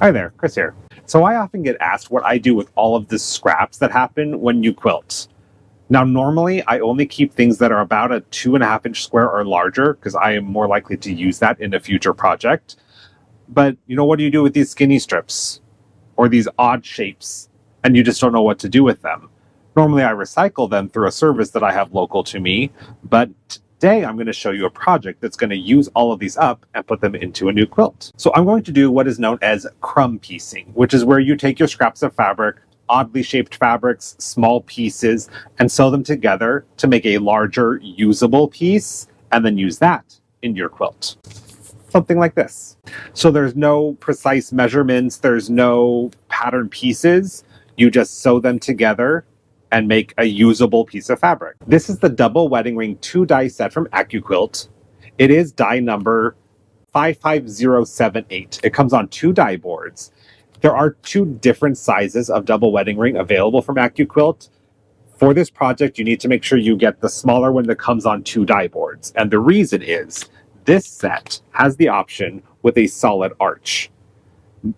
Hi there, Chris here. So I often get asked what I do with all of the scraps that happen when you quilt. Now, normally I only keep things that are about a 2.5-inch square or larger because I am more likely to use that in a future project. But what do you do with these skinny strips or these odd shapes and you just don't know what to do with them? Normally I recycle them through a service that I have local to me, but today I'm going to show you a project that's going to use all of these up and put them into a new quilt. So I'm going to do what is known as crumb piecing, which is where you take your scraps of fabric, oddly shaped fabrics, small pieces, and sew them together to make a larger usable piece, and then use that in your quilt. Something like this. So there's no precise measurements, there's no pattern pieces, you just sew them together and make a usable piece of fabric. This is the double wedding ring 2-die set from AccuQuilt. It is die number 55078. It comes on 2 die boards. There are 2 different sizes of double wedding ring available from AccuQuilt. For this project, you need to make sure you get the smaller one that comes on 2 die boards. And the reason is, this set has the option with a solid arch.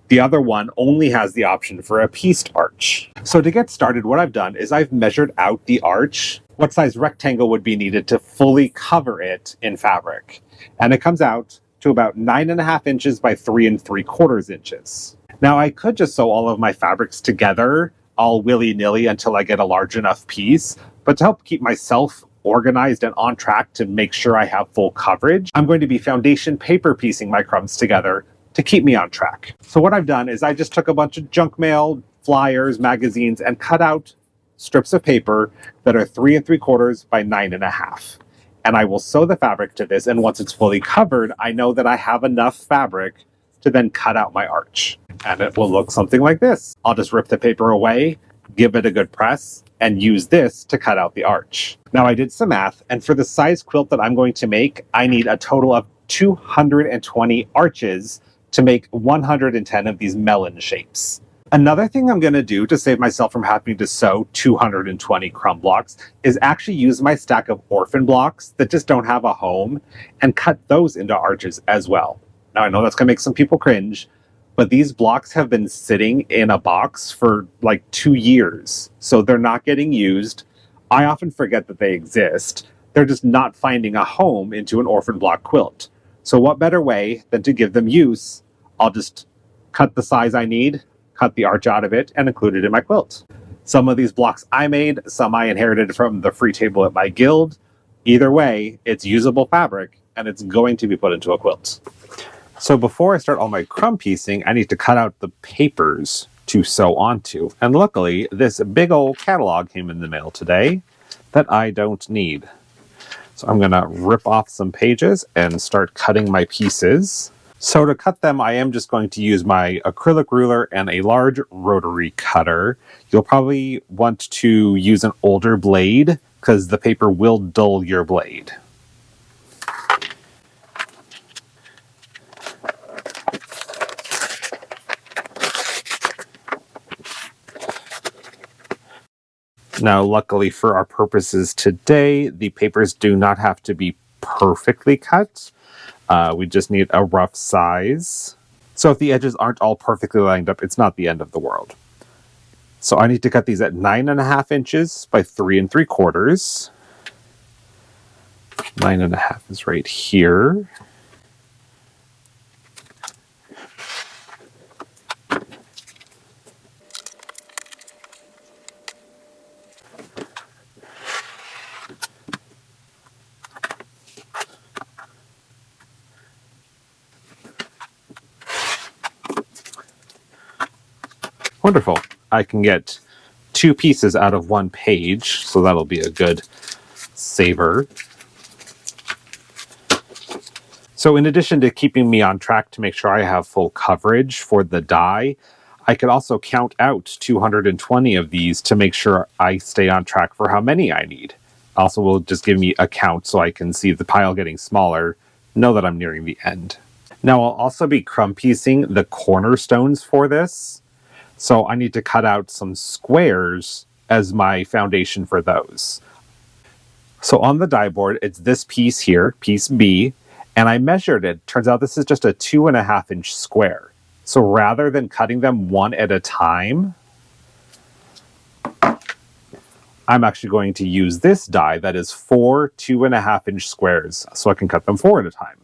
The other one only has the option for a pieced arch. So to get started, what I've done is I've measured out the arch, what size rectangle would be needed to fully cover it in fabric. And it comes out to about 9.5 inches by 3 3/4 inches. Now I could just sew all of my fabrics together all willy-nilly until I get a large enough piece, but to help keep myself organized and on track to make sure I have full coverage, I'm going to be foundation paper piecing my crumbs together to keep me on track. So what I've done is I just took a bunch of junk mail, flyers, magazines, and cut out strips of paper that are 3 3/4 by 9.5. And I will sew the fabric to this, and once it's fully covered, I know that I have enough fabric to then cut out my arch. And it will look something like this. I'll just rip the paper away, give it a good press, and use this to cut out the arch. Now I did some math, and for the size quilt that I'm going to make, I need a total of 220 arches to make 110 of these melon shapes. Another thing I'm going to do to save myself from having to sew 220 crumb blocks is actually use my stack of orphan blocks that just don't have a home and cut those into arches as well. Now I know that's going to make some people cringe, but these blocks have been sitting in a box for like 2 years, so they're not getting used. I often forget that they exist. They're just not finding a home into an orphan block quilt. So what better way than to give them use? I'll just cut the size I need, cut the arch out of it, and include it in my quilt. Some of these blocks I made, some I inherited from the free table at my guild. Either way, it's usable fabric, and it's going to be put into a quilt. So before I start all my crumb piecing, I need to cut out the papers to sew onto. And luckily, this big old catalog came in the mail today that I don't need. So I'm going to rip off some pages and start cutting my pieces. So to cut them, I am just going to use my acrylic ruler and a large rotary cutter. You'll probably want to use an older blade because the paper will dull your blade. Now, luckily for our purposes today, the papers do not have to be perfectly cut. We just need a rough size. So if the edges aren't all perfectly lined up, it's not the end of the world. So I need to cut these at 9.5 inches by 3 3/4. 9.5 is right here. Wonderful. I can get 2 pieces out of 1 page, so that'll be a good saver. So in addition to keeping me on track to make sure I have full coverage for the die, I could also count out 220 of these to make sure I stay on track for how many I need. Also will just give me a count so I can see the pile getting smaller, know that I'm nearing the end. Now I'll also be crumb piecing the cornerstones for this. So I need to cut out some squares as my foundation for those. So on the die board, it's this piece here, piece B, and I measured it. Turns out this is just a 2.5 inch square. So rather than cutting them one at a time, I'm actually going to use this die that is 4 2.5-inch squares, so I can cut them 4 at a time.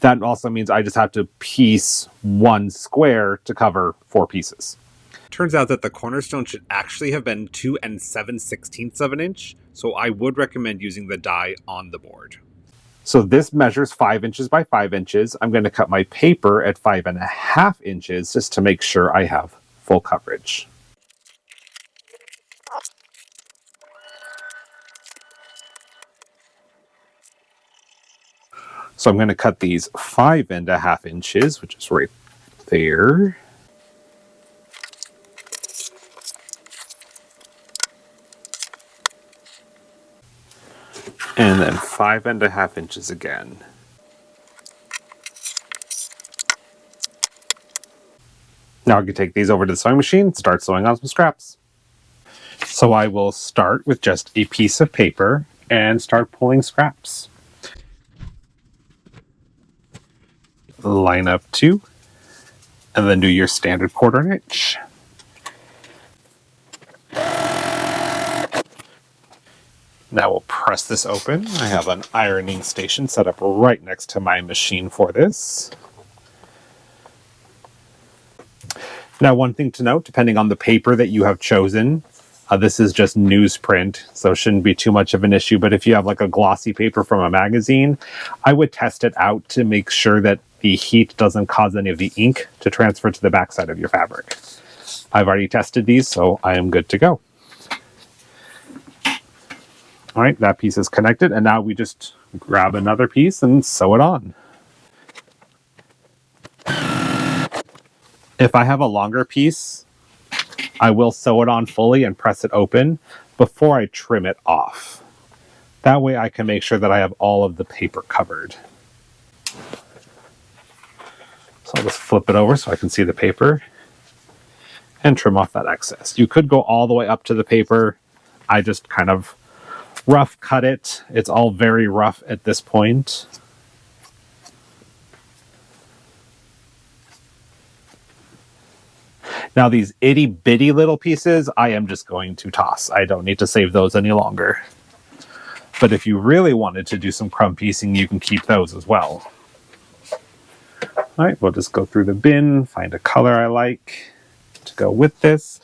That also means I just have to piece one square to cover 4 pieces. Turns out that the cornerstone should actually have been 2 7/16 of an inch, so I would recommend using the die on the board. So this measures 5 inches by 5 inches. I'm going to cut my paper at 5.5 inches just to make sure I have full coverage. So I'm going to cut these 5.5 inches, which is right there. And then 5.5 inches again. Now I can take these over to the sewing machine and start sewing on some scraps. So I will start with just a piece of paper and start pulling scraps. Line up 2, and then do your standard 1/4 inch. Now we'll press this open. I have an ironing station set up right next to my machine for this. Now, one thing to note, depending on the paper that you have chosen, this is just newsprint, so it shouldn't be too much of an issue. But if you have like a glossy paper from a magazine, I would test it out to make sure that the heat doesn't cause any of the ink to transfer to the backside of your fabric. I've already tested these, so I am good to go. All right, that piece is connected, and now we just grab another piece and sew it on. If I have a longer piece, I will sew it on fully and press it open before I trim it off. That way I can make sure that I have all of the paper covered. So I'll just flip it over so I can see the paper and trim off that excess. You could go all the way up to the paper. I just kind of rough cut it. It's all very rough at this point. Now these itty bitty little pieces, I am just going to toss. I don't need to save those any longer. But if you really wanted to do some crumb piecing, you can keep those as well. All right, we'll just go through the bin, find a color I like to go with this.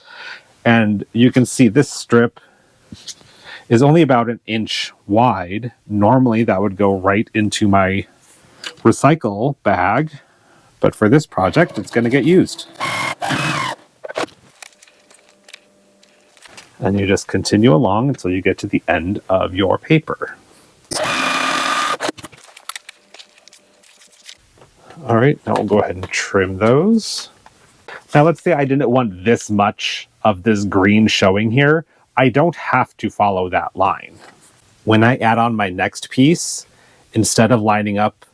And you can see this strip is only about 1 inch wide. Normally that would go right into my recycle bag, but for this project, it's going to get used. And you just continue along until you get to the end of your paper. All right, now we'll go ahead and trim those. Now let's say I didn't want this much of this green showing here. I don't have to follow that line. When I add on my next piece, instead of lining up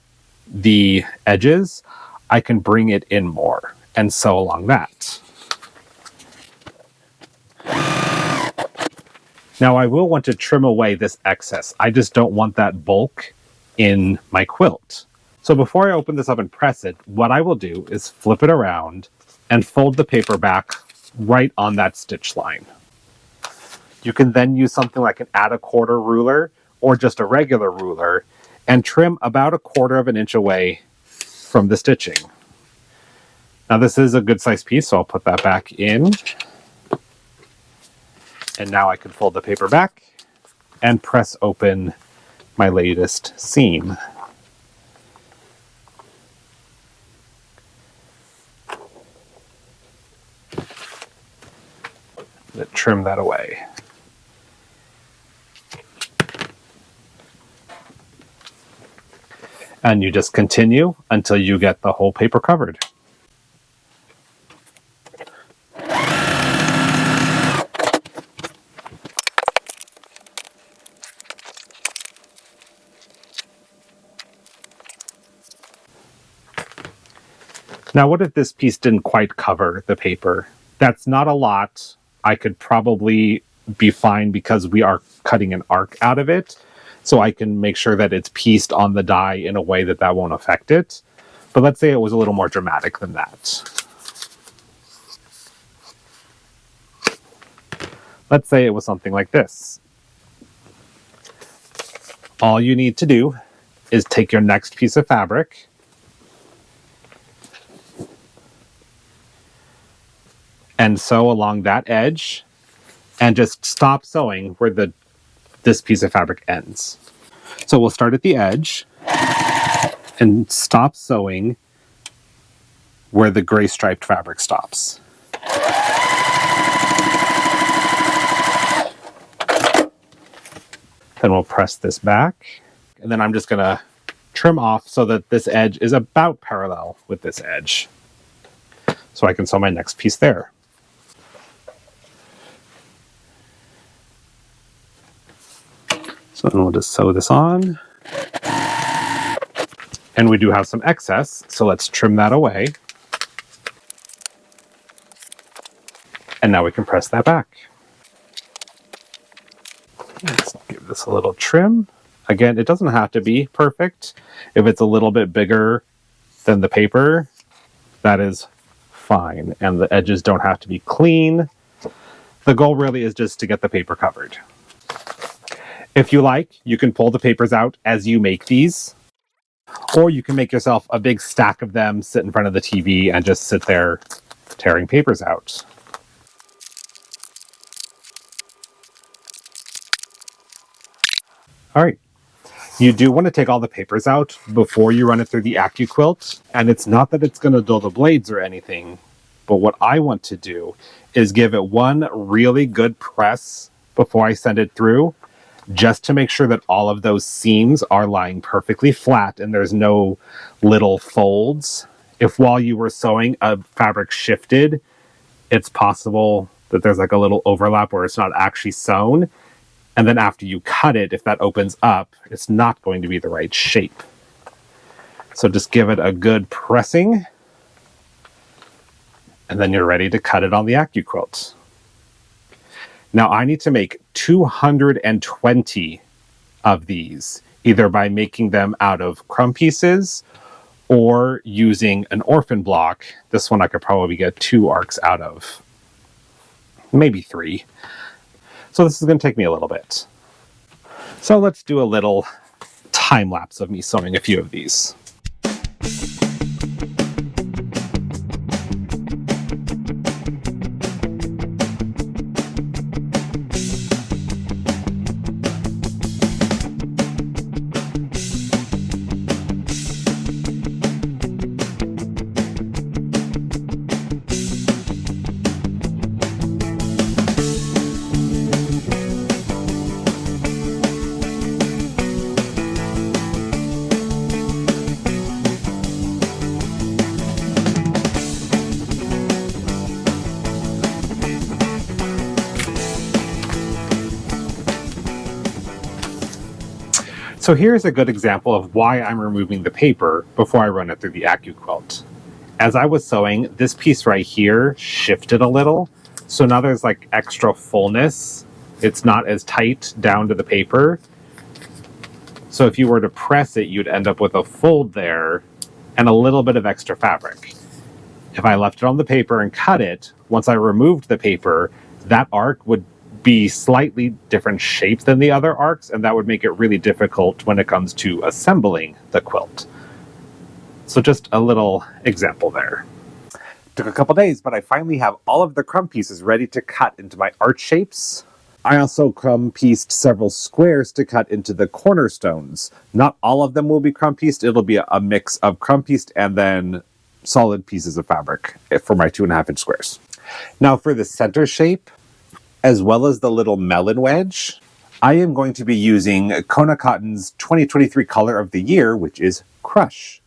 the edges, I can bring it in more and sew along that. Now I will want to trim away this excess. I just don't want that bulk in my quilt. So before I open this up and press it, what I will do is flip it around and fold the paper back right on that stitch line. You can then use something like an 1/4 ruler or just a regular ruler and trim about 1/4 inch away from the stitching. Now this is a good size piece, so I'll put that back in. And now I can fold the paper back and press open my latest seam. Trim that away. And you just continue until you get the whole paper covered. Now, what if this piece didn't quite cover the paper? That's not a lot. I could probably be fine because we are cutting an arc out of it. So I can make sure that it's pieced on the die in a way that that won't affect it. But let's say it was a little more dramatic than that. Let's say it was something like this. All you need to do is take your next piece of fabric and sew along that edge and just stop sewing where this piece of fabric ends. So we'll start at the edge and stop sewing where the gray striped fabric stops. Then we'll press this back, and then I'm just gonna trim off so that this edge is about parallel with this edge, so I can sew my next piece there. So then we'll just sew this on. And we do have some excess, so let's trim that away. And now we can press that back. Let's give this a little trim. Again, it doesn't have to be perfect. If it's a little bit bigger than the paper, that is fine. And the edges don't have to be clean. The goal really is just to get the paper covered. If you like, you can pull the papers out as you make these, or you can make yourself a big stack of them, sit in front of the TV, and just sit there tearing papers out. All right. You do want to take all the papers out before you run it through the AccuQuilt. And it's not that it's going to dull the blades or anything, but what I want to do is give it one really good press before I send it through, just to make sure that all of those seams are lying perfectly flat and there's no little folds. If while you were sewing a fabric shifted, it's possible that there's like a little overlap where it's not actually sewn. And then after you cut it, if that opens up, it's not going to be the right shape. So just give it a good pressing, and then you're ready to cut it on the AccuQuilt. Now I need to make 220 of these, either by making them out of crumb pieces or using an orphan block. This one I could probably get 2 arcs out of, maybe 3. So this is going to take me a little bit. So let's do a little time lapse of me sewing a few of these. So here's a good example of why I'm removing the paper before I run it through the AccuQuilt. As I was sewing, this piece right here shifted a little, so now there's like extra fullness. It's not as tight down to the paper. So if you were to press it, you'd end up with a fold there and a little bit of extra fabric. If I left it on the paper and cut it, once I removed the paper, that arc would be slightly different shape than the other arcs, and that would make it really difficult when it comes to assembling the quilt. So just a little example there. Took a couple days, but I finally have all of the crumb pieces ready to cut into my arch shapes. I also crumb pieced several squares to cut into the cornerstones. Not all of them will be crumb pieced. It'll be a mix of crumb pieced and then solid pieces of fabric for my 2.5-inch squares. Now for the center shape, as well as the little melon wedge, I am going to be using Kona Cotton's 2023 color of the year, which is Crush.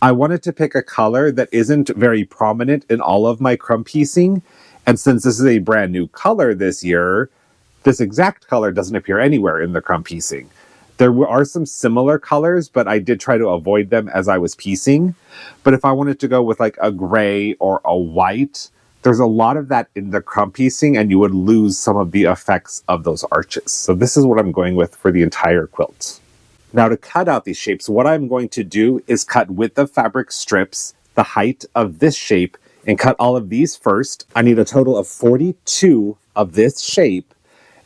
I wanted to pick a color that isn't very prominent in all of my crumb piecing, and since this is a brand new color this year, this exact color doesn't appear anywhere in the crumb piecing. There are some similar colors, but I did try to avoid them as I was piecing. But if I wanted to go with like a gray or a white, there's a lot of that in the crumb piecing, and you would lose some of the effects of those arches. So this is what I'm going with for the entire quilt. Now to cut out these shapes, what I'm going to do is cut width of fabric strips, the height of this shape, and cut all of these first. I need a total of 42 of this shape,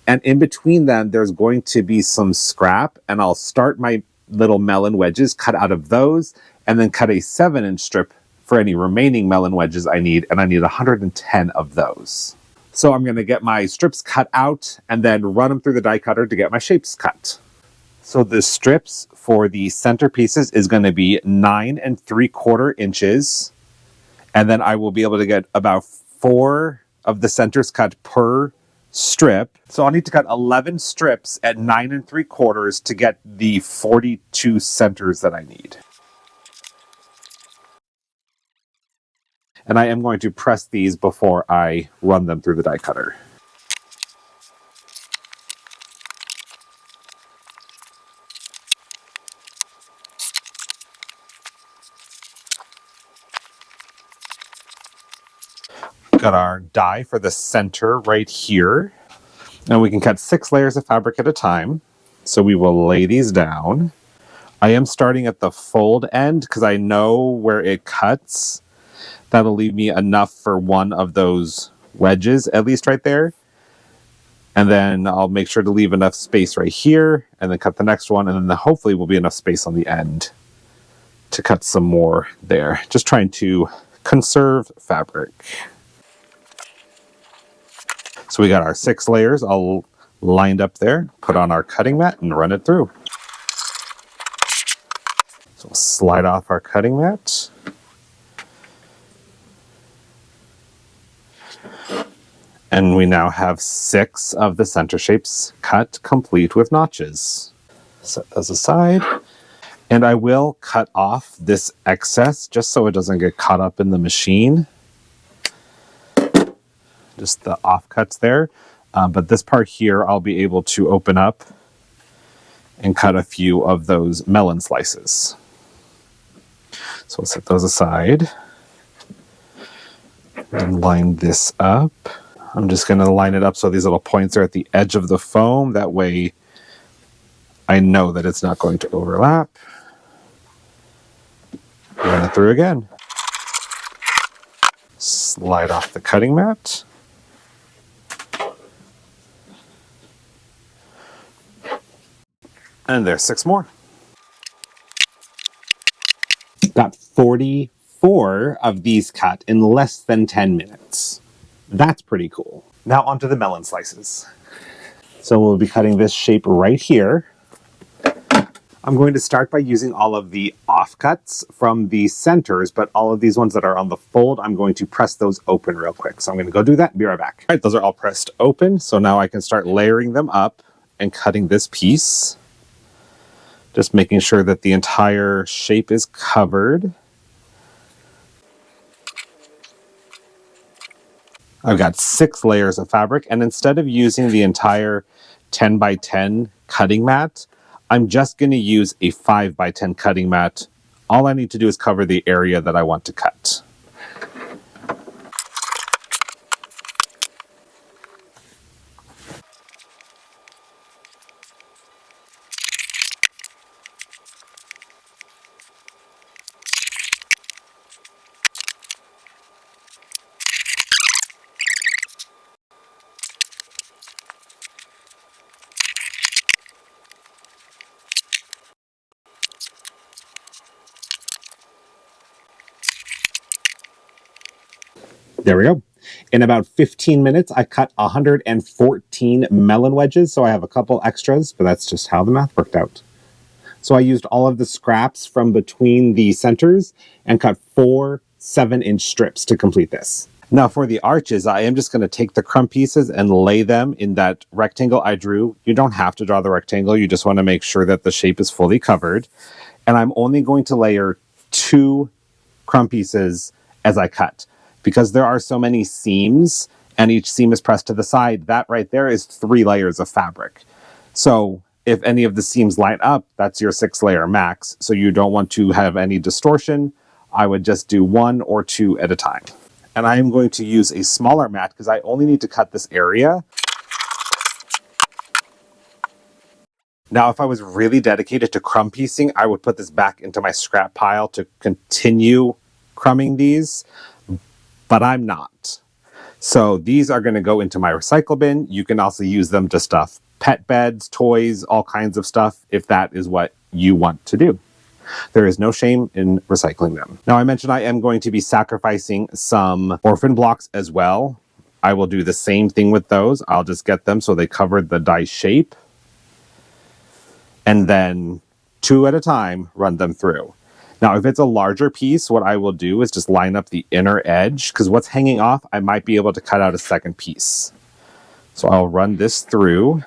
and in between them there's going to be some scrap, and I'll start my little melon wedges, cut out of those, and then cut a 7-inch strip for any remaining melon wedges I need, and I need 110 of those. So I'm going to get my strips cut out and then run them through the die cutter to get my shapes cut. So the strips for the center pieces is going to be 9 3/4 inches. And then I will be able to get about 4 of the centers cut per strip. So I'll need to cut 11 strips at 9 3/4 to get the 42 centers that I need. And I am going to press these before I run them through the die cutter. Got our die for the center right here. And we can cut 6 layers of fabric at a time. So we will lay these down. I am starting at the fold end because I know where it cuts. That'll leave me enough for one of those wedges, at least right there. And then I'll make sure to leave enough space right here and then cut the next one. And then hopefully will be enough space on the end to cut some more there. Just trying to conserve fabric. So we got our 6 layers all lined up there. Put on our cutting mat and run it through. So we'll slide off our cutting mat. And we now have 6 of the center shapes cut, complete with notches. Set those aside. And I will cut off this excess just so it doesn't get caught up in the machine. Just the offcuts there. But this part here I'll be able to open up and cut a few of those melon slices. So we'll set those aside. And line this up. I'm just going to line it up so these little points are at the edge of the foam. That way I know that it's not going to overlap. Run it through again. Slide off the cutting mat. And there's 6 more. Got 44 of these cut in less than 10 minutes. That's pretty cool. Now onto the melon slices. So we'll be cutting this shape right here. I'm going to start by using all of the offcuts from the centers, but all of these ones that are on the fold, I'm going to press those open real quick. So I'm going to go do that and be right back. All right, those are all pressed open. So now I can start layering them up and cutting this piece. Just making sure that the entire shape is covered. I've got 6 layers of fabric, and instead of using the entire 10 by 10 cutting mat, I'm just going to use a 5 by 10 cutting mat. All I need to do is cover the area that I want to cut. There we go. In about 15 minutes, I cut 114 melon wedges, so I have a couple extras, but that's just how the math worked out. So I used all of the scraps from between the centers and cut 4 7-inch strips to complete this. Now for the arches, I am just going to take the crumb pieces and lay them in that rectangle I drew. You don't have to draw the rectangle, you just want to make sure that the shape is fully covered. And I'm only going to layer 2 crumb pieces as I cut. Because there are so many seams and each seam is pressed to the side, that right there is 3 layers of fabric. So if any of the seams line up, that's your 6 layer max. So you don't want to have any distortion. I would just do 1 or 2 at a time. And I am going to use a smaller mat because I only need to cut this area. Now, if I was really dedicated to crumb piecing, I would put this back into my scrap pile to continue crumbing these, but I'm not. So these are going to go into my recycle bin. You can also use them to stuff pet beds, toys, all kinds of stuff, if that is what you want to do. There is no shame in recycling them. Now, I mentioned I am going to be sacrificing some orphan blocks as well. I will do the same thing with those. I'll just get them so they cover the die shape. And then 2 at a time, run them through. Now, if it's a larger piece, what I will do is just line up the inner edge, because what's hanging off, I might be able to cut out a second piece. So I'll run this through.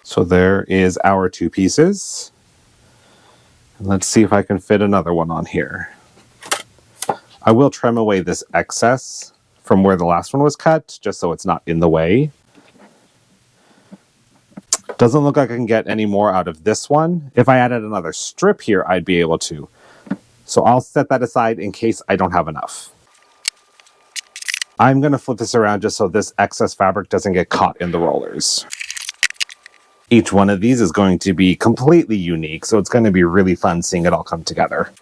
So there is our 2 pieces. And let's see if I can fit another one on here. I will trim away this excess from where the last one was cut, just so it's not in the way. Doesn't look like I can get any more out of this one. If I added another strip here, I'd be able to. So I'll set that aside in case I don't have enough. I'm going to flip this around just so this excess fabric doesn't get caught in the rollers. Each one of these is going to be completely unique, so it's going to be really fun seeing it all come together.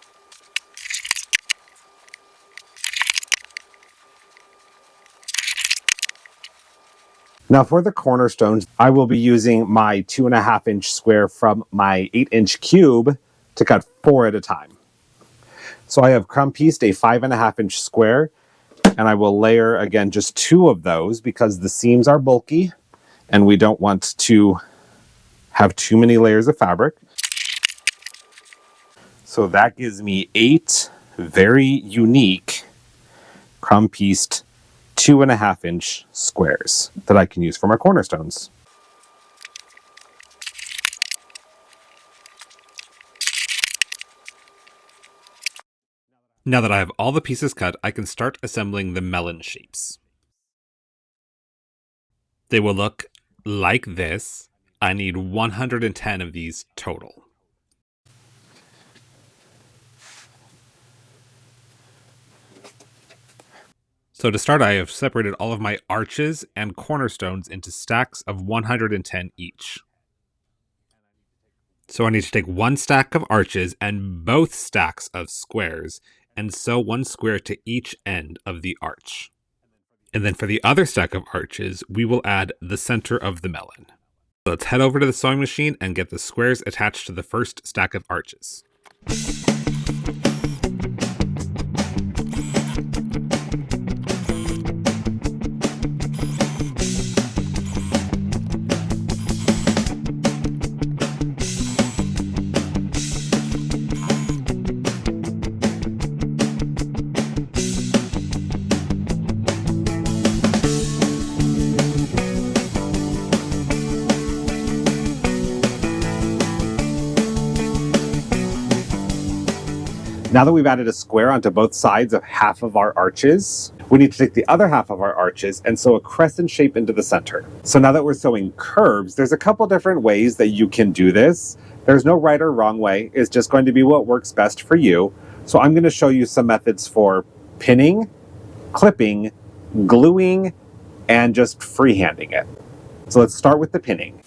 Now for the cornerstones, I will be using my 2.5-inch square from my 8-inch cube to cut 4 at a time. So I have crumb pieced a 5.5-inch square, and I will layer again just 2 of those because the seams are bulky and we don't want to have too many layers of fabric. So that gives me 8 very unique crumb pieced 2.5-inch squares that I can use for my cornerstones. Now that I have all the pieces cut, I can start assembling the melon shapes. They will look like this. I need 110 of these total. So to start, I have separated all of my arches and cornerstones into stacks of 110 each. So I need to take 1 stack of arches and both stacks of squares and sew 1 square to each end of the arch. And then for the other stack of arches, we will add the center of the melon. Let's head over to the sewing machine and get the squares attached to the first stack of arches. Now that we've added a square onto both sides of half of our arches, we need to take the other half of our arches and sew a crescent shape into the center. So now that we're sewing curves, there's a couple different ways that you can do this. There's no right or wrong way. It's just going to be what works best for you. So I'm going to show you some methods for pinning, clipping, gluing, and just freehanding it. So let's start with the pinning.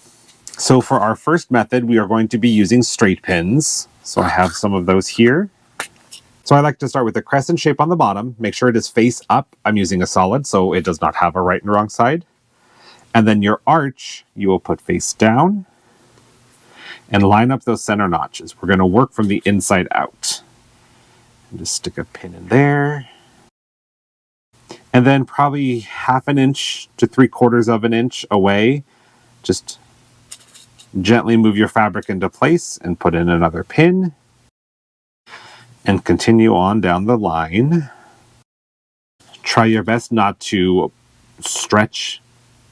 So for our first method, we are going to be using straight pins. So I have some of those here. So I like to start with the crescent shape on the bottom. Make sure it is face up. I'm using a solid, so it does not have a right and wrong side. And then your arch, you will put face down and line up those center notches. We're going to work from the inside out. And just stick a pin in there. And then probably 1/2 inch to 3/4 inch away, just gently move your fabric into place and put in another pin. And continue on down the line. Try your best not to stretch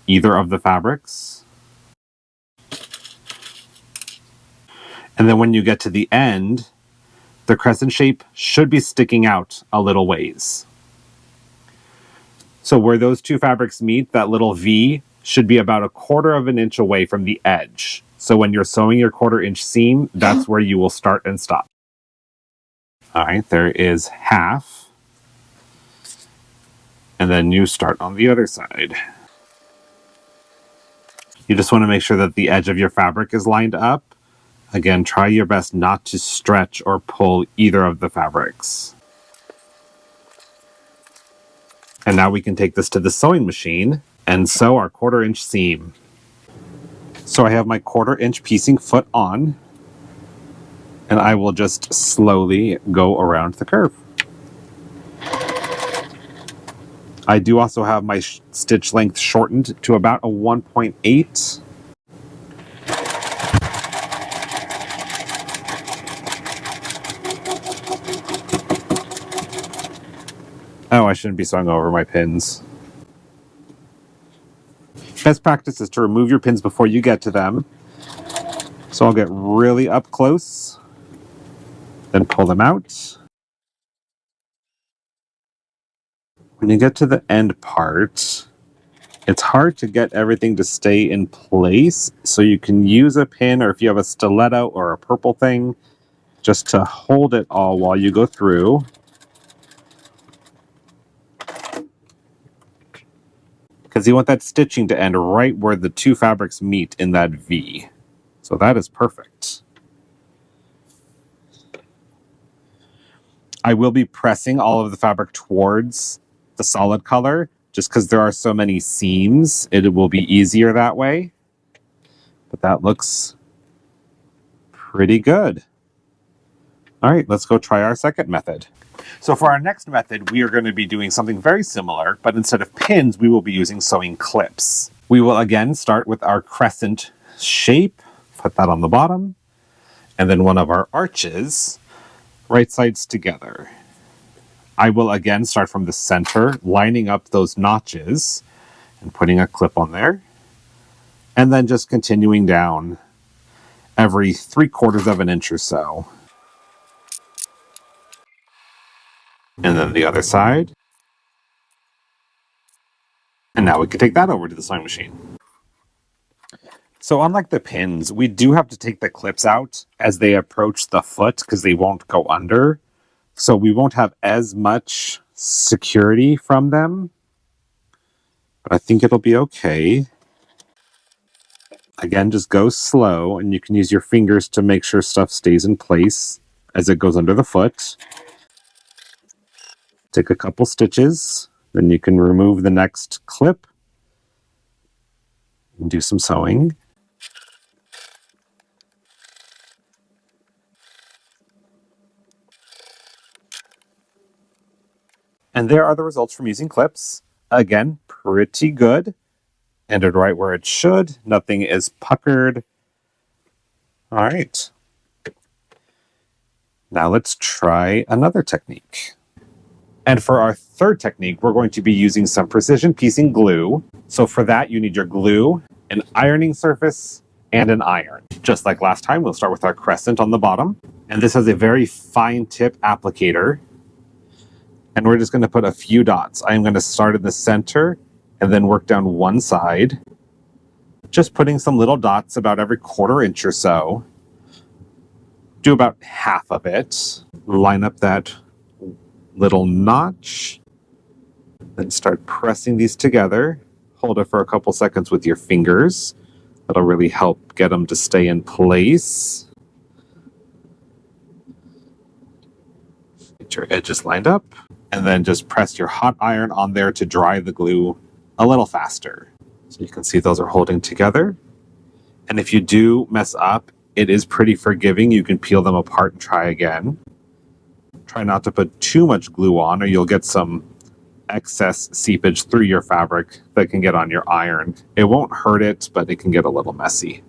either of the fabrics. And then when you get to the end, the crescent shape should be sticking out a little ways. So where those 2 fabrics meet, that little V should be about 1/4 inch away from the edge. So when you're sewing your 1/4 inch seam, that's where you will start and stop. All right, there is half. And then you start on the other side. You just want to make sure that the edge of your fabric is lined up. Again, try your best not to stretch or pull either of the fabrics. And now we can take this to the sewing machine and sew our 1/4 inch seam. So I have my 1/4 inch piecing foot on, and I will just slowly go around the curve. I do also have my stitch length shortened to about a 1.8. Oh, I shouldn't be sewing over my pins. Best practice is to remove your pins before you get to them. So I'll get really up close, then pull them out. When you get to the end part, it's hard to get everything to stay in place, so you can use a pin, or if you have a stiletto or a purple thing, just to hold it all while you go through. Because you want that stitching to end right where the two fabrics meet in that V. So that is perfect. I will be pressing all of the fabric towards the solid color, just because there are so many seams. It will be easier that way. But that looks pretty good. All right, let's go try our second method. So for our next method, we are going to be doing something very similar, but instead of pins, we will be using sewing clips. We will again start with our crescent shape, put that on the bottom, and then one of our arches, right sides together. I will again start from the center, lining up those notches and putting a clip on there, and then just continuing down every 3/4 of an inch or so. And then the other side. And now we can take that over to the sewing machine. So unlike the pins, we do have to take the clips out as they approach the foot because they won't go under. So we won't have as much security from them. But I think it'll be okay. Again, just go slow, and you can use your fingers to make sure stuff stays in place as it goes under the foot. Take a couple stitches, then you can remove the next clip and do some sewing. And there are the results from using clips. Again, pretty good. Ended right where it should. Nothing is puckered. All right. Now let's try another technique. And for our third technique, we're going to be using some precision piecing glue. So for that, you need your glue, an ironing surface, and an iron. Just like last time, we'll start with our crescent on the bottom. And this has a very fine tip applicator. And we're just going to put a few dots. I'm going to start in the center and then work down one side. Just putting some little dots about every 1/4 inch or so. Do about half of it. Line up that little notch. Then start pressing these together. Hold it for a couple seconds with your fingers. That'll really help get them to stay in place. Get your edges lined up. And then just press your hot iron on there to dry the glue a little faster. So you can see those are holding together. And if you do mess up, it is pretty forgiving. You can peel them apart and try again. Try not to put too much glue on, or you'll get some excess seepage through your fabric that can get on your iron. It won't hurt it, but it can get a little messy.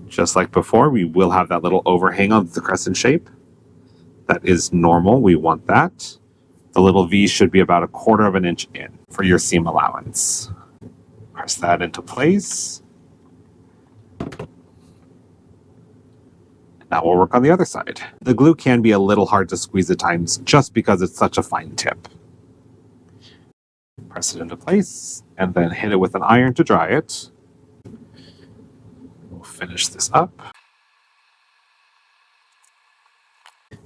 Just like before, we will have that little overhang on the crescent shape. That is normal. We want that. The little V should be about a 1/4 of an inch in for your seam allowance. Press that into place. Now we'll work on the other side. The glue can be a little hard to squeeze at times just because it's such a fine tip. Press it into place and then hit it with an iron to dry it. We'll finish this up.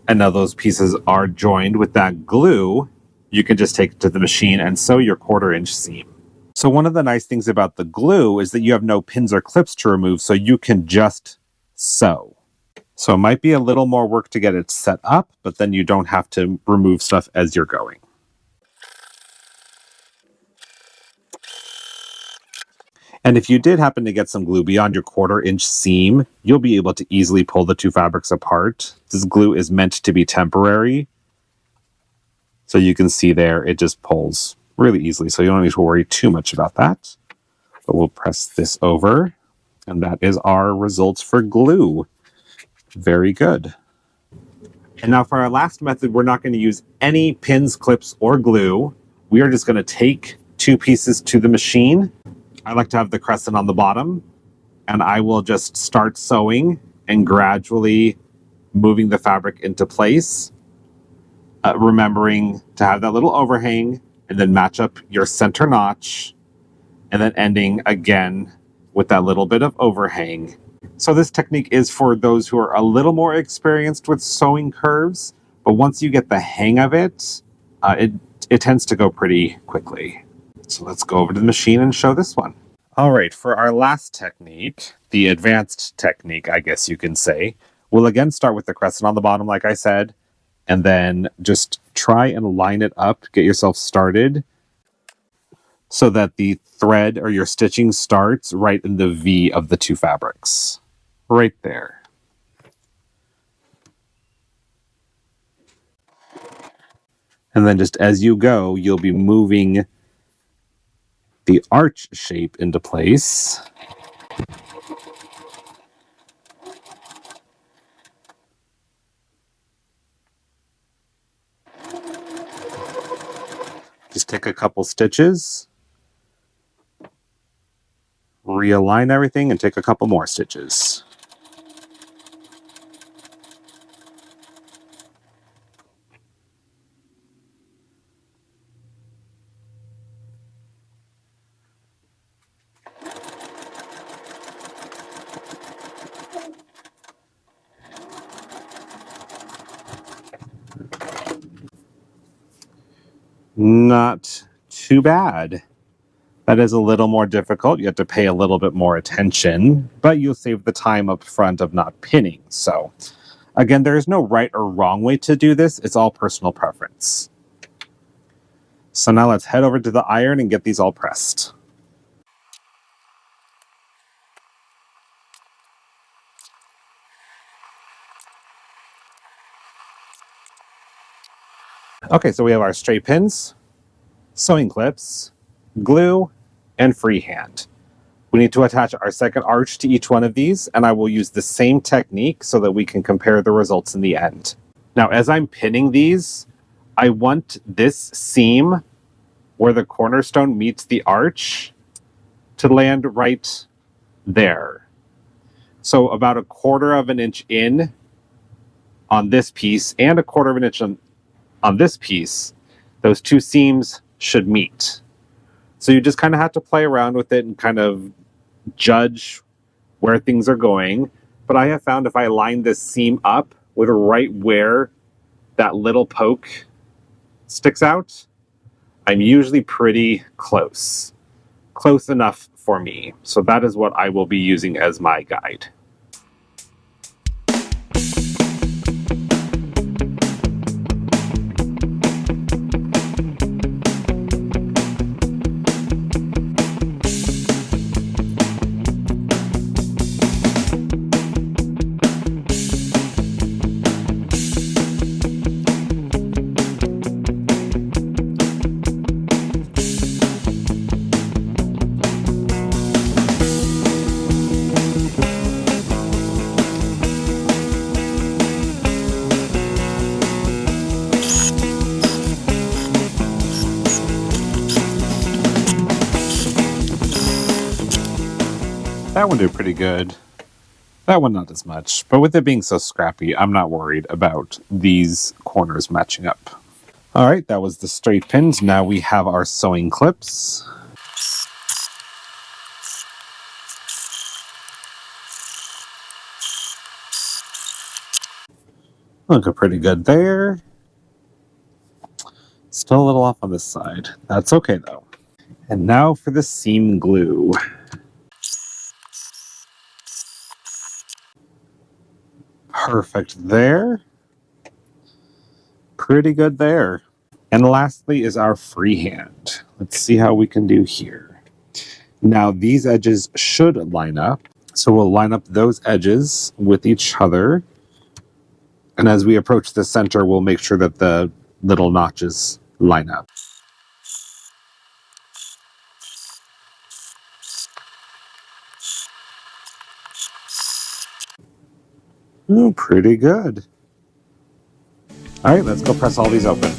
And now those pieces are joined with that glue. You can just take it to the machine and sew your 1/4 inch seam. So one of the nice things about the glue is that you have no pins or clips to remove, so you can just sew. So it might be a little more work to get it set up, but then you don't have to remove stuff as you're going. And if you did happen to get some glue beyond your 1/4-inch seam, you'll be able to easily pull the two fabrics apart. This glue is meant to be temporary. So you can see there, it just pulls really easily. So you don't need to worry too much about that. But we'll press this over. And that is our results for glue. Very good. And now for our last method, we're not going to use any pins, clips, or glue. We are just going to take 2 pieces to the machine. I like to have the crescent on the bottom. And I will just start sewing and gradually moving the fabric into place. Remembering to have that little overhang and then match up your center notch and then ending again with that little bit of overhang. So this technique is for those who are a little more experienced with sewing curves, but once you get the hang of it, it tends to go pretty quickly. So let's go over to the machine and show this one. All right, for our last technique, the advanced technique, I guess you can say, we'll again start with the crescent on the bottom, like I said, and then just try and line it up, get yourself started so that the thread or your stitching starts right in the V of the 2 fabrics. Right there. And then just as you go, you'll be moving the arch shape into place. Just take a couple stitches, realign everything, and take a couple more stitches. Not too bad. That is a little more difficult. You have to pay a little bit more attention, but you'll save the time up front of not pinning. So again, there is no right or wrong way to do this. It's all personal preference. So now let's head over to the iron and get these all pressed. Okay, so we have our straight pins, sewing clips, glue, and freehand. We need to attach our second arch to each one of these, and I will use the same technique so that we can compare the results in the end. Now, as I'm pinning these, I want this seam where the cornerstone meets the arch to land right there. So about 1/4 of an inch in on this piece and 1/4 of an inch on this piece, those 2 seams should meet. So you just kind of have to play around with it and kind of judge where things are going. But I have found if I line this seam up with right where that little poke sticks out, I'm usually pretty close. Close enough for me. So that is what I will be using as my guide. That one did pretty good. That one not as much. But with it being so scrappy, I'm not worried about these corners matching up. All right, that was the straight pins. Now we have our sewing clips. Looking pretty good there. Still a little off on this side. That's okay though. And now for the seam glue. Perfect there. Pretty good there. And lastly is our freehand. Let's see how we can do here. Now these edges should line up. So we'll line up those edges with each other. And as we approach the center, we'll make sure that the little notches line up. Oh, pretty good. All right, let's go press all these open.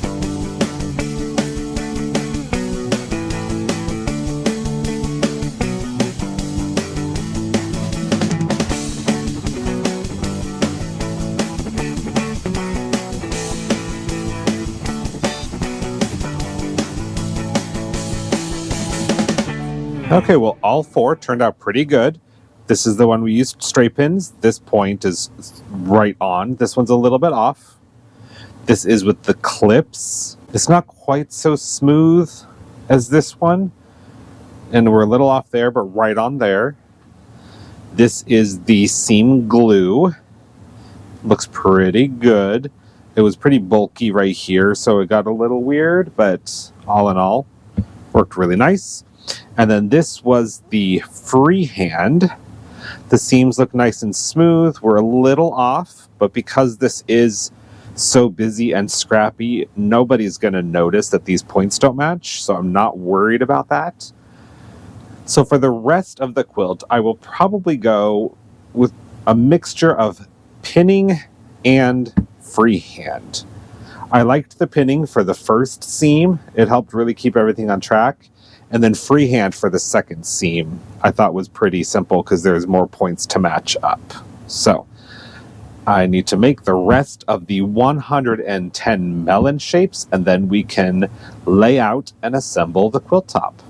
Okay, well, all four turned out pretty good. This is the one we used straight pins. This point is right on. This one's a little bit off. This is with the clips. It's not quite so smooth as this one. And we're a little off there, but right on there. This is the seam glue. Looks pretty good. It was pretty bulky right here, so it got a little weird, but all in all, worked really nice. And then this was the freehand. The seams look nice and smooth. We're a little off, but because this is so busy and scrappy, nobody's going to notice that these points don't match, so I'm not worried about that. So for the rest of the quilt, I will probably go with a mixture of pinning and freehand. I liked the pinning for the first seam. It helped really keep everything on track. And then freehand for the second seam, I thought was pretty simple because there's more points to match up. So I need to make the rest of the 110 melon shapes, and then we can lay out and assemble the quilt top.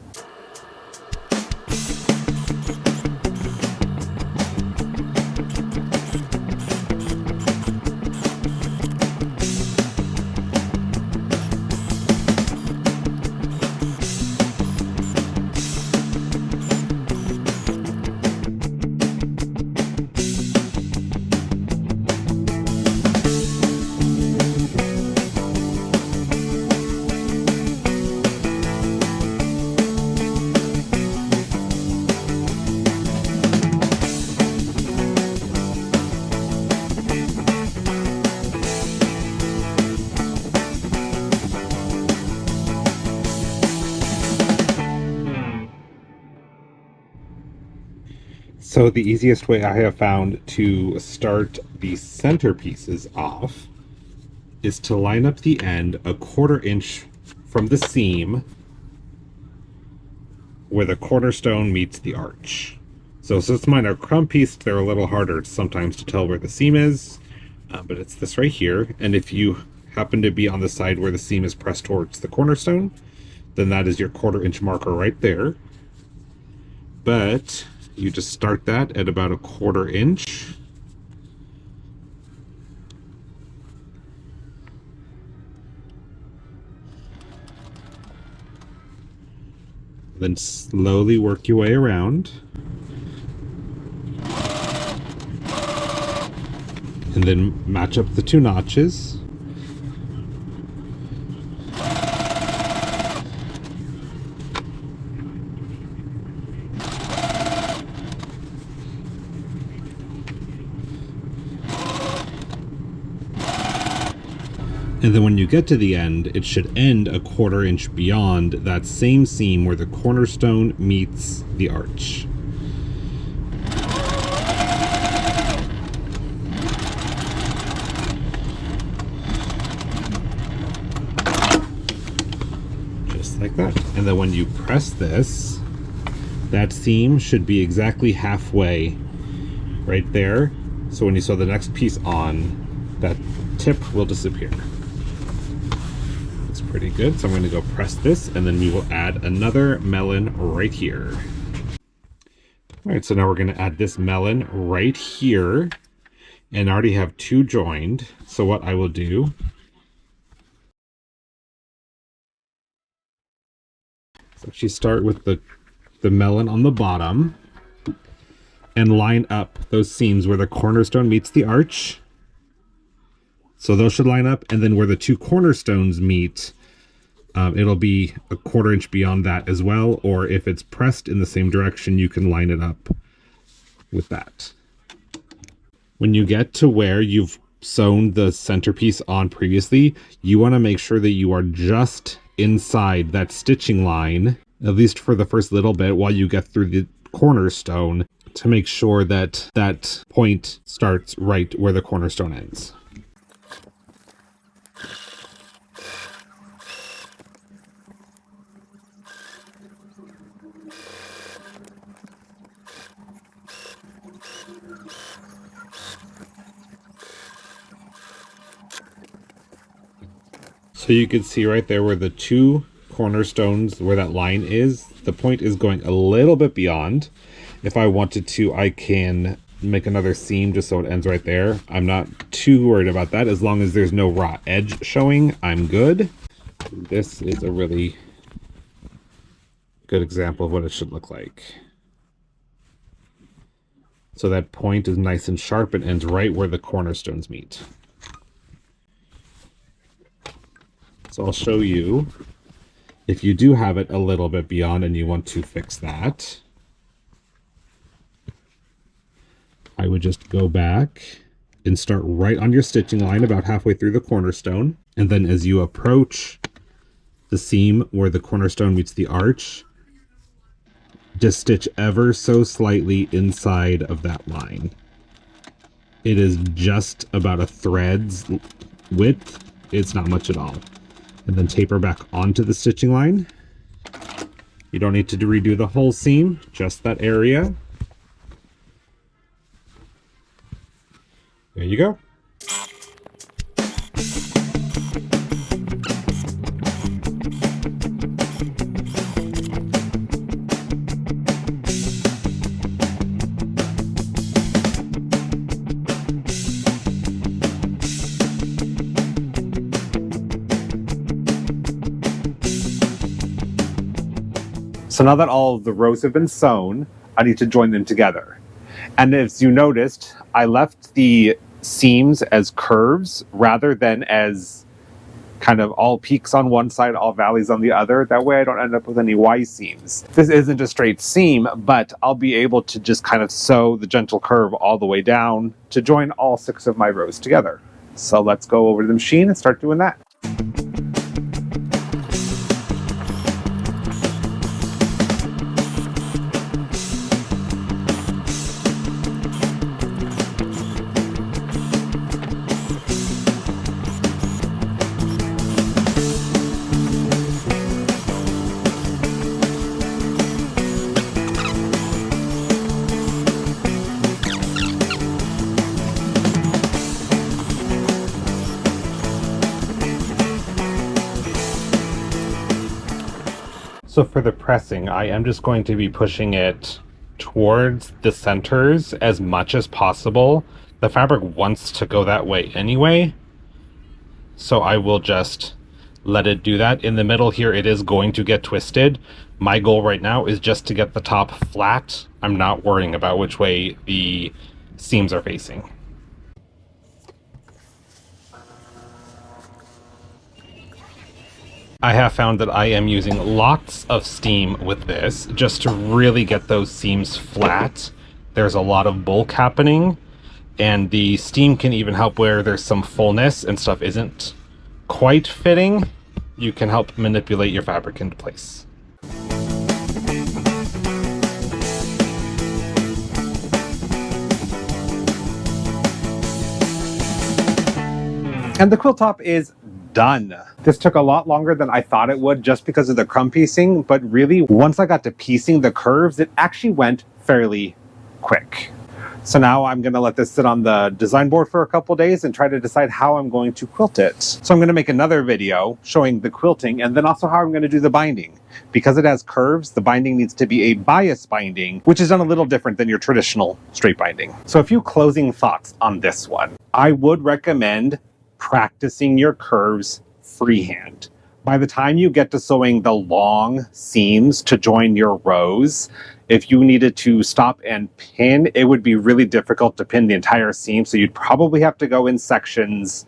So the easiest way I have found to start the centerpieces off is to line up the end a 1/4 inch from the seam where the cornerstone meets the arch. So since mine are crumb pieced, they're a little harder sometimes to tell where the seam is, but it's this right here. And if you happen to be on the side where the seam is pressed towards the cornerstone, then that is your 1/4 inch marker right there. But you just start that at about a 1/4 inch. Then slowly work your way around. And then match up the two notches. And then when you get to the end, it should end a 1/4 inch beyond that same seam where the cornerstone meets the arch. Just like that. And then when you press this, that seam should be exactly halfway right there. So when you sew the next piece on, that tip will disappear. Pretty good. So I'm going to go press this, and then we will add another melon right here. All right, so now we're going to add this melon right here, and I already have two joined. So what I will do So you start with the melon on the bottom and line up those seams where the cornerstone meets the arch. So those should line up, and then where the two cornerstones meet, it'll be a 1/4 inch beyond that as well, or if it's pressed in the same direction, you can line it up with that. When you get to where you've sewn the centerpiece on previously, you want to make sure that you are just inside that stitching line, at least for the first little bit while you get through the cornerstone, to make sure that that point starts right where the cornerstone ends. So you can see right there where the two cornerstones, where that line is, the point is going a little bit beyond. If I wanted to, I can make another seam just so it ends right there. I'm not too worried about that. As long as there's no raw edge showing, I'm good. This is a really good example of what it should look like. So that point is nice and sharp and ends right where the cornerstones meet. So I'll show you if you do have it a little bit beyond and you want to fix that. I would just go back and start right on your stitching line about halfway through the cornerstone. And then as you approach the seam where the cornerstone meets the arch, just stitch ever so slightly inside of that line. It is just about a thread's width. It's not much at all. And then taper back onto the stitching line. You don't need to redo the whole seam, just that area. There you go. So now that all of the rows have been sewn, I need to join them together. And as you noticed, I left the seams as curves rather than as kind of all peaks on one side, all valleys on the other. That way I don't end up with any Y seams. This isn't a straight seam, but I'll be able to just kind of sew the gentle curve all the way down to join all 6 of my rows together. So let's go over to the machine and start doing that. So for the pressing, I am just going to be pushing it towards the centers as much as possible. The fabric wants to go that way anyway, so I will just let it do that. In the middle here, it is going to get twisted. My goal right now is just to get the top flat. I'm not worrying about which way the seams are facing. I have found that I am using lots of steam with this just to really get those seams flat. There's a lot of bulk happening, and the steam can even help where there's some fullness and stuff isn't quite fitting. You can help manipulate your fabric into place. And the quilt top is done. This took a lot longer than I thought it would just because of the crumb piecing, but really once I got to piecing the curves, it actually went fairly quick. So now I'm going to let this sit on the design board for a couple days and try to decide how I'm going to quilt it. So I'm going to make another video showing the quilting and then also how I'm going to do the binding. Because it has curves, the binding needs to be a bias binding, which is done a little different than your traditional straight binding. So a few closing thoughts on this one. I would recommend practicing your curves freehand. By the time you get to sewing the long seams to join your rows, if you needed to stop and pin, it would be really difficult to pin the entire seam. So you'd probably have to go in sections.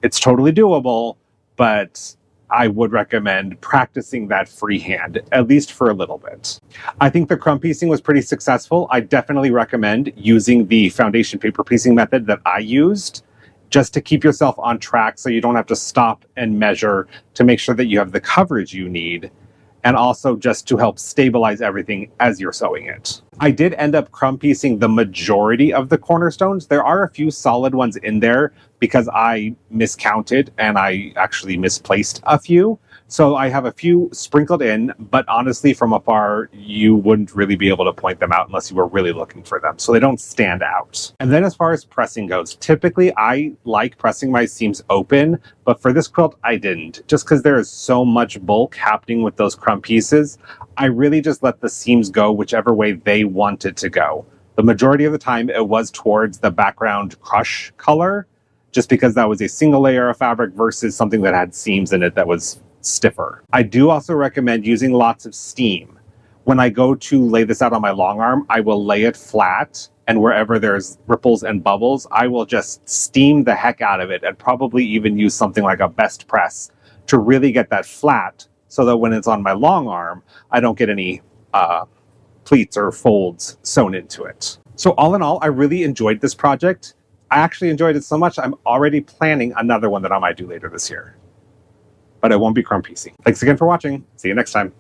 It's totally doable, but I would recommend practicing that freehand, at least for a little bit. I think the crumb piecing was pretty successful. I definitely recommend using the foundation paper piecing method that I used, just to keep yourself on track so you don't have to stop and measure to make sure that you have the coverage you need, and also just to help stabilize everything as you're sewing it. I did end up crumb piecing the majority of the cornerstones. There are a few solid ones in there because I miscounted and I actually misplaced a few. So I have a few sprinkled in, but honestly from afar, you wouldn't really be able to point them out unless you were really looking for them. So they don't stand out. And then as far as pressing goes, typically I like pressing my seams open, but for this quilt, I didn't. Just because there is so much bulk happening with those crumb pieces, I really just let the seams go whichever way they wanted to go. The majority of the time it was towards the background crush color, just because that was a single layer of fabric versus something that had seams in it that was stiffer. I do also recommend using lots of steam. When I go to lay this out on my long arm, I will lay it flat, and wherever there's ripples and bubbles, I will just steam the heck out of it, and probably even use something like a best press to really get that flat, so that when it's on my long arm, I don't get any pleats or folds sewn into it. So all in all, I really enjoyed this project. I actually enjoyed it so much, I'm already planning another one that I might do later this year. But it won't be crumb piecing. Thanks again for watching. See you next time.